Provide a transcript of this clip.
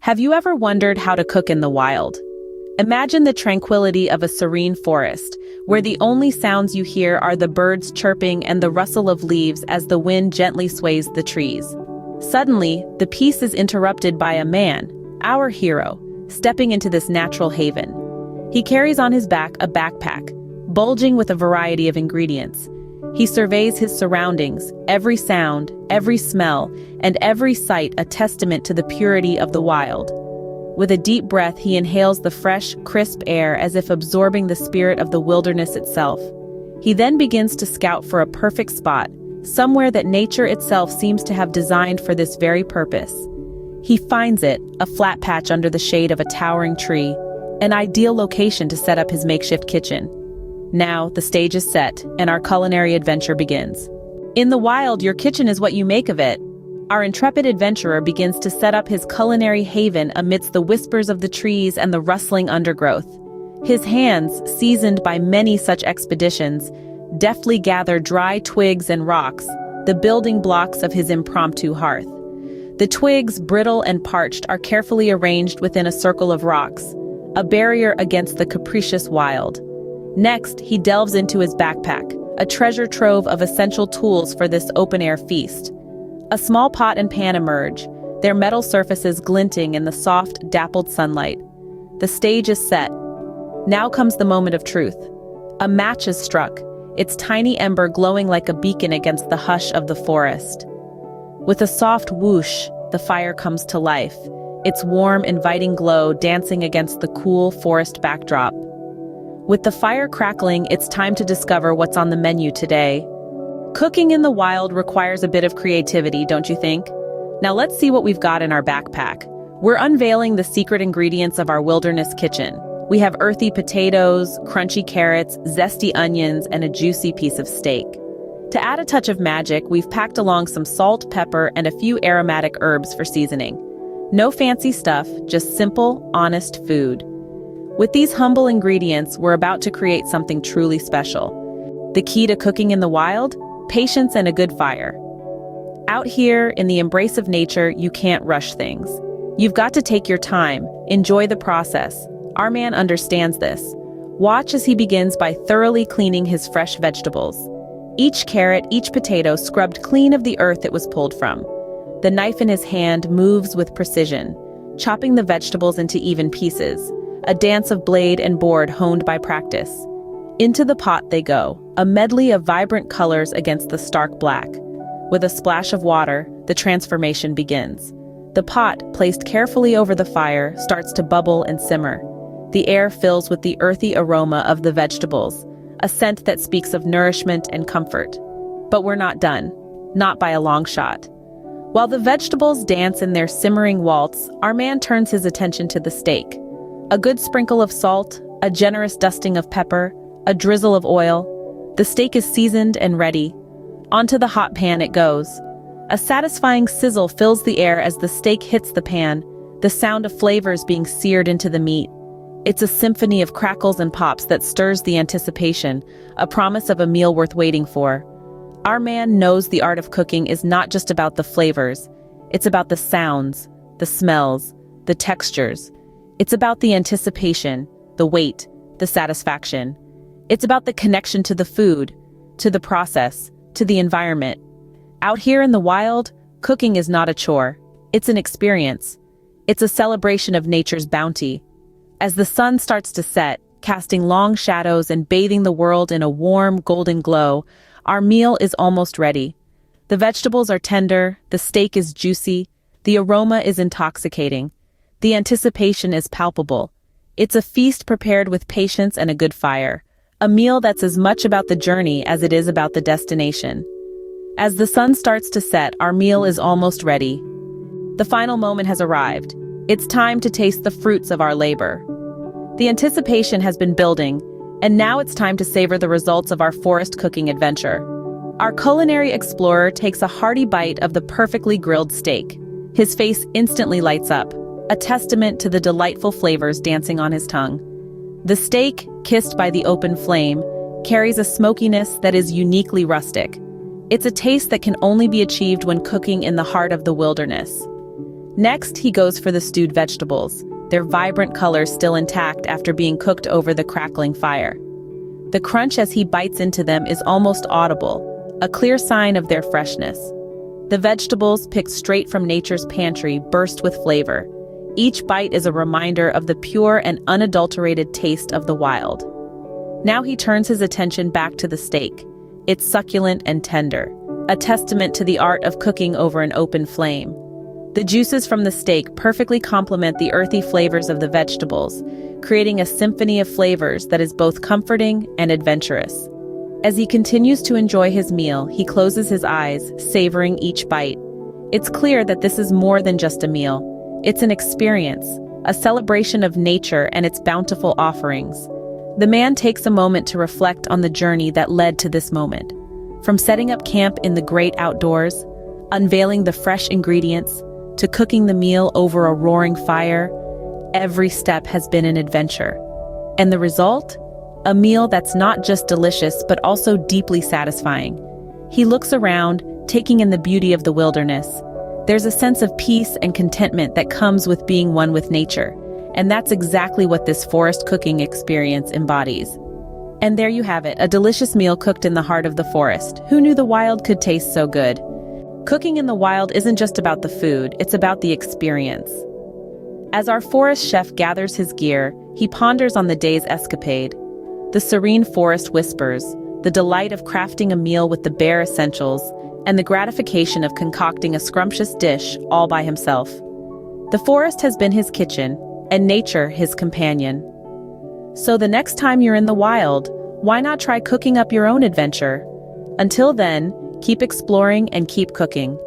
Have you ever wondered how to cook in the wild? Imagine the tranquility of a serene forest, where the only sounds you hear are the birds chirping and the rustle of leaves as the wind gently sways the trees. Suddenly, the peace is interrupted by a man, our hero, stepping into this natural haven. He carries on his back a backpack, bulging with a variety of ingredients. He surveys his surroundings, every sound, every smell, and every sight a testament to the purity of the wild. With a deep breath, he inhales the fresh, crisp air as if absorbing the spirit of the wilderness itself. He then begins to scout for a perfect spot, somewhere that nature itself seems to have designed for this very purpose. He finds it, a flat patch under the shade of a towering tree, an ideal location to set up his makeshift kitchen. Now, the stage is set, and our culinary adventure begins. In the wild, your kitchen is what you make of it. Our intrepid adventurer begins to set up his culinary haven amidst the whispers of the trees and the rustling undergrowth. His hands, seasoned by many such expeditions, deftly gather dry twigs and rocks, the building blocks of his impromptu hearth. The twigs, brittle and parched, are carefully arranged within a circle of rocks, a barrier against the capricious wild. Next, he delves into his backpack, a treasure trove of essential tools for this open-air feast. A small pot and pan emerge, their metal surfaces glinting in the soft, dappled sunlight. The stage is set. Now comes the moment of truth. A match is struck, its tiny ember glowing like a beacon against the hush of the forest. With a soft whoosh, the fire comes to life, its warm, inviting glow dancing against the cool forest backdrop. With the fire crackling, it's time to discover what's on the menu today. Cooking in the wild requires a bit of creativity, don't you think? Now let's see what we've got in our backpack. We're unveiling the secret ingredients of our wilderness kitchen. We have earthy potatoes, crunchy carrots, zesty onions, and a juicy piece of steak. To add a touch of magic, we've packed along some salt, pepper, and a few aromatic herbs for seasoning. No fancy stuff, just simple, honest food. With these humble ingredients, we're about to create something truly special. The key to cooking in the wild? Patience and a good fire. Out here, in the embrace of nature, you can't rush things. You've got to take your time, enjoy the process. Our man understands this. Watch as he begins by thoroughly cleaning his fresh vegetables. Each carrot, each potato scrubbed clean of the earth it was pulled from. The knife in his hand moves with precision, chopping the vegetables into even pieces, a dance of blade and board honed by practice. Into the pot they go, a medley of vibrant colors against the stark black. With a splash of water, the transformation begins. The pot, placed carefully over the fire, starts to bubble and simmer. The air fills with the earthy aroma of the vegetables, a scent that speaks of nourishment and comfort. But we're not done, not by a long shot. While the vegetables dance in their simmering waltz, our man turns his attention to the steak. A good sprinkle of salt, a generous dusting of pepper, a drizzle of oil. The steak is seasoned and ready. Onto the hot pan it goes. A satisfying sizzle fills the air as the steak hits the pan, the sound of flavors being seared into the meat. It's a symphony of crackles and pops that stirs the anticipation, a promise of a meal worth waiting for. Our man knows the art of cooking is not just about the flavors. It's about the sounds, the smells, the textures. It's about the anticipation, the wait, the satisfaction. It's about the connection to the food, to the process, to the environment. Out here in the wild, cooking is not a chore. It's an experience. It's a celebration of nature's bounty. As the sun starts to set, casting long shadows and bathing the world in a warm, golden glow, our meal is almost ready. The vegetables are tender, the steak is juicy, the aroma is intoxicating. The anticipation is palpable. It's a feast prepared with patience and a good fire. A meal that's as much about the journey as it is about the destination. As the sun starts to set, our meal is almost ready. The final moment has arrived. It's time to taste the fruits of our labor. The anticipation has been building, and now it's time to savor the results of our forest cooking adventure. Our culinary explorer takes a hearty bite of the perfectly grilled steak. His face instantly lights up, a testament to the delightful flavors dancing on his tongue. The steak, kissed by the open flame, carries a smokiness that is uniquely rustic. It's a taste that can only be achieved when cooking in the heart of the wilderness. Next, he goes for the stewed vegetables, their vibrant colors still intact after being cooked over the crackling fire. The crunch as he bites into them is almost audible, a clear sign of their freshness. The vegetables, picked straight from nature's pantry, burst with flavor. Each bite is a reminder of the pure and unadulterated taste of the wild. Now he turns his attention back to the steak. It's succulent and tender, a testament to the art of cooking over an open flame. The juices from the steak perfectly complement the earthy flavors of the vegetables, creating a symphony of flavors that is both comforting and adventurous. As he continues to enjoy his meal, he closes his eyes, savoring each bite. It's clear that this is more than just a meal. It's an experience, a celebration of nature and its bountiful offerings. The man takes a moment to reflect on the journey that led to this moment. From setting up camp in the great outdoors, unveiling the fresh ingredients, to cooking the meal over a roaring fire, every step has been an adventure. And the result? A meal that's not just delicious but also deeply satisfying. He looks around, taking in the beauty of the wilderness. There's a sense of peace and contentment that comes with being one with nature. And that's exactly what this forest cooking experience embodies. And there you have it, a delicious meal cooked in the heart of the forest. Who knew the wild could taste so good? Cooking in the wild isn't just about the food, it's about the experience. As our forest chef gathers his gear, he ponders on the day's escapade. The serene forest whispers, the delight of crafting a meal with the bare essentials, and the gratification of concocting a scrumptious dish all by himself. The forest has been his kitchen, and nature his companion. So the next time you're in the wild, why not try cooking up your own adventure? Until then, keep exploring and keep cooking.